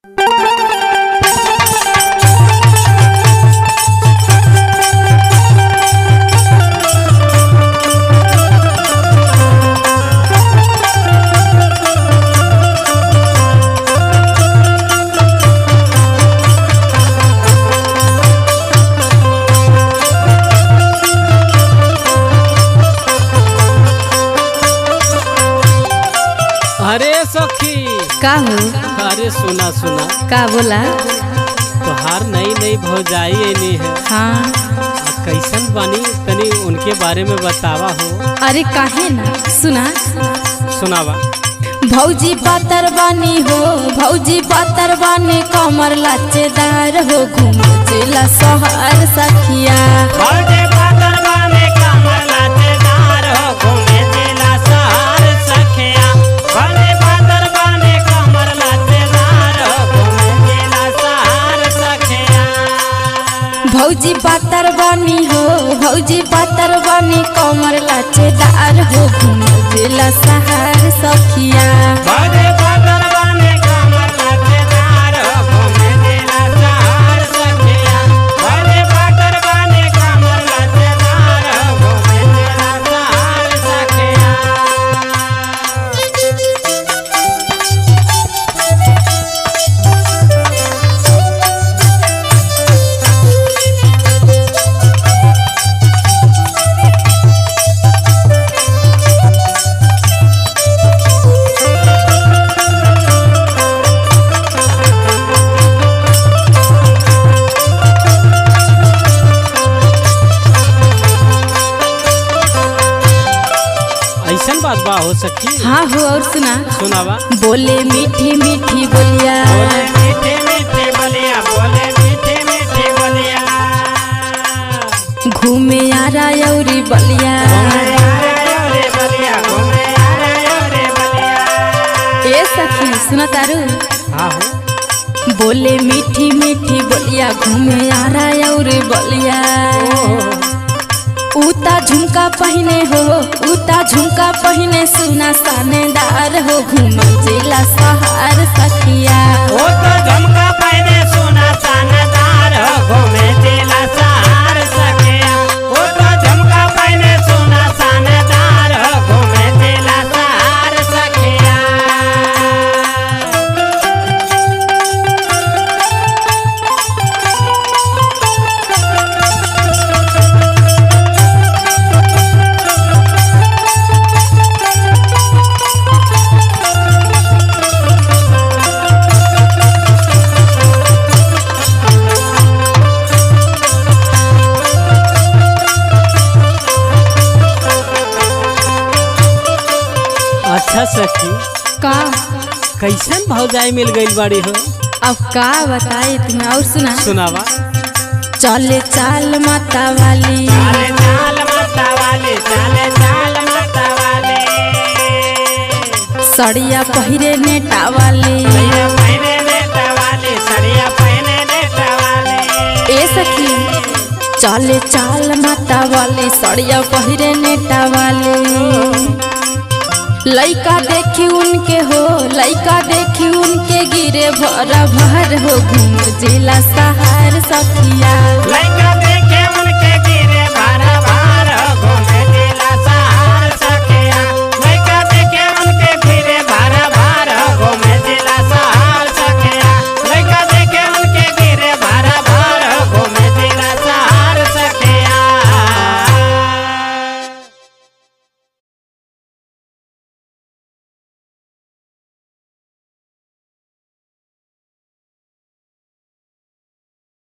अरे सखी का हो? अरे सुना सुना का बोला? तोहार नई नई भौजाई आईनी है। हाँ। कैसन बानी तनी उनके बारे में बतावा हो। अरे काहे ना, सुना सुनावा। भौजी पातर बानी हो, भौजी पातर बानी, कमर लाचेदार हो, घूम जिला शहर सखिया। भौजी पातर बानी कमर लाचेदार हो, घूमे जिला शहर सखिया। भौजी पातर बानी कमर लाचेदार हो, घूमे जिला शहर सखिया। भौजी पातर बानी हो, भौजी पातर बानी, कमर लाचेदार हो, घूम जिला शहर सखिया। भौजी पातर बानी कमर लाचेदार हो, घूमे जिला शहर सखिया। भौजी पातर बानी कमर लाचेदार हो, घूमे जिला शहर सखिया। ऐसन बात बा हो सखी। हाँ हो, और सुना। सुनावा। बोले मीठी मीठी बोलिया, बोले मीठी मीठी बोलिया, बोले मीठी मीठी बोलिया। घूमे आरा यौरी बलिया। घूमे आरा रे बलिया, घूमे आरा रे बलिया। ए सखी सुना तारू। हाँ हो। बोले मीठी मीठी बोलिया, घूमे आरा यौरी बलिया। उता झुमका पहने हो, उता झुमका पहने, सुना सानेदार हो, घूम जिला शहर सखिया। वो तो झुमका पहने सुना शानदार हो, घूमे जिला शहर सखिया। वो तो झुमका पहने सुना शानदार हो, घूमे जिला शहर सखिया। अच्छा सखी, का कैसन भौजाई मिल गई बाड़ी हो। अब का बताई तुम्हें, और सुना। सुनावा। चले चाल माता वाली, चाले चाल माता वाली, चाले चाल माता वाली। सड़िया पहिरे नेटा वाली। सड़िया पहने नेटा वाली, सड़िया पहने नेटा वाली। ए सखी चले चाल माता वाली, सड़िया पहिरे नेटा वाली। लइका देखी उनके हो, लइका देखी उनके, गिरे भरा भर हो, घूम जिला शहर सखिया। लइका